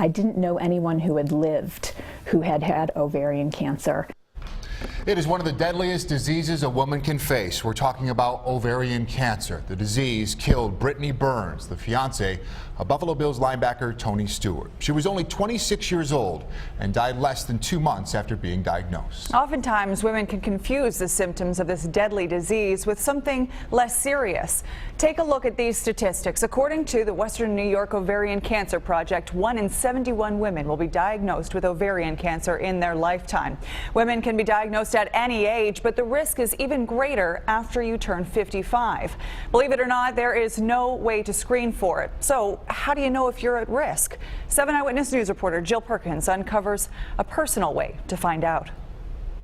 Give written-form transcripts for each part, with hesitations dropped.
I didn't know anyone who had lived who had had ovarian cancer. It is one of the deadliest diseases a woman can face. We're talking about ovarian cancer. The disease killed Brittany Burns, the fiance of Buffalo Bills linebacker Tony Stewart. She was only 26 years old and died less than 2 months after being diagnosed. Oftentimes, women can confuse the symptoms of this deadly disease with something less serious. Take a look at these statistics. According to the Western New York Ovarian Cancer Project, 1 in 71 women will be diagnosed with ovarian cancer in their lifetime. Women can be diagnosed at any age, but the risk is even greater after you turn 55. Believe it or not, there is no way to screen for it. So how do you know if you're at risk? 7 Eyewitness News reporter Jill Perkins uncovers a personal way to find out.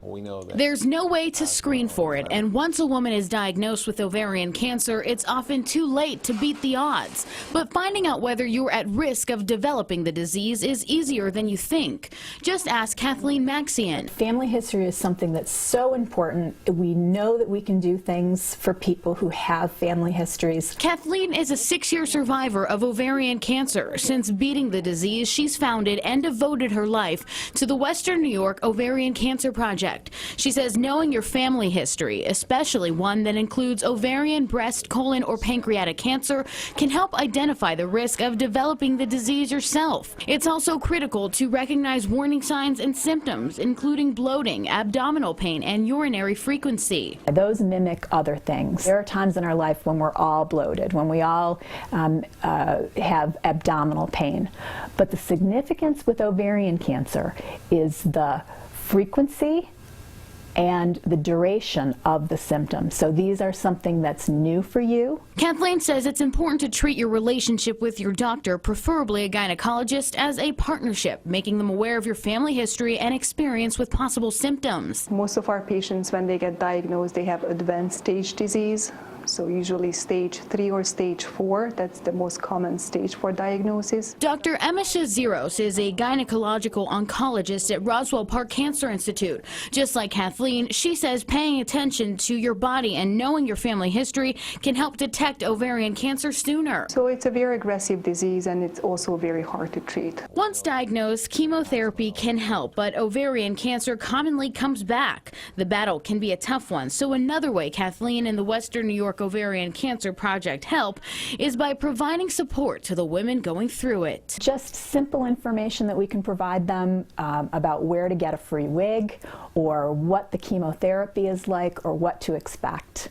We know that there's no way to screen for it, and once a woman is diagnosed with ovarian cancer, it's often too late to beat the odds. But finding out whether you're at risk of developing the disease is easier than you think. Just ask Kathleen Maxian. Family history is something that's so important. We know that we can do things for people who have family histories. Kathleen is a 6-year survivor of ovarian cancer. Since beating the disease, she's founded and devoted her life to the Western New York Ovarian Cancer Project. She says knowing your family history, especially one that includes ovarian, breast, colon, or pancreatic cancer, can help identify the risk of developing the disease yourself. It's also critical to recognize warning signs and symptoms, including bloating, abdominal pain, and urinary frequency. Those mimic other things. There are times in our life when we're all bloated, when we all have abdominal pain. But the significance with ovarian cancer is the frequency and the duration of the symptoms. So these are something that's new for you. Kathleen says it's important to treat your relationship with your doctor, preferably a gynecologist, as a partnership, making them aware of your family history and experience with possible symptoms. Most of our patients, when they get diagnosed, they have advanced stage disease. So usually stage 3 or stage 4, that's the most common stage for diagnosis. Dr. Emma Shaziros is a gynecological oncologist at Roswell Park Cancer Institute. Just like Kathleen, she says paying attention to your body and knowing your family history can help detect ovarian cancer sooner. So it's a very aggressive disease, and it's also very hard to treat. Once diagnosed, chemotherapy can help, but ovarian cancer commonly comes back. The battle can be a tough one, so another way Kathleen and the Western New York Ovarian Cancer Project help is by providing support to the women going through it. Just simple information that we can provide them about where to get a free wig, or what the chemotherapy is like, or what to expect.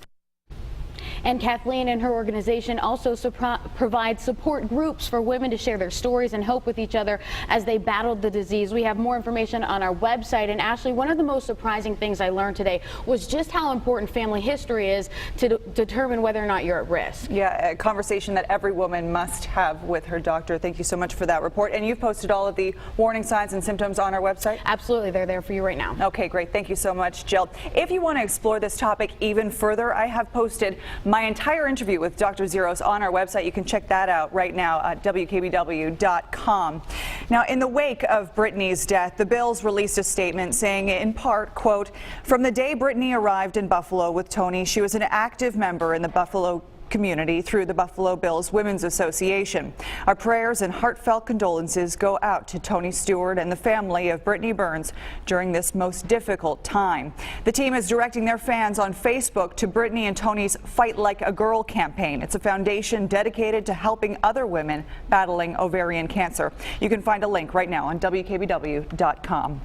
And Kathleen and her organization also provide support groups for women to share their stories and hope with each other as they battled the disease. We have more information on our website. And Ashley, one of the most surprising things I learned today was just how important family history is to determine whether or not you're at risk. Yeah, a conversation that every woman must have with her doctor. Thank you so much for that report. And you've posted all of the warning signs and symptoms on our website? Absolutely. They're there for you right now. Okay, great. Thank you so much, Jill. If you want to explore this topic even further, I have posted my entire interview with Dr. Zeros on our website. You can check that out right now at WKBW.com. Now, in the wake of Brittany's death, the Bills released a statement saying, in part, quote, "From the day Brittany arrived in Buffalo with Tony, she was an active member in the Buffalo community through the Buffalo Bills Women's Association. Our prayers and heartfelt condolences go out to Tony Stewart and the family of Brittany Burns during this most difficult time." The team is directing their fans on Facebook to Brittany and Tony's Fight Like a Girl campaign. It's a foundation dedicated to helping other women battling ovarian cancer. You can find a link right now on WKBW.com.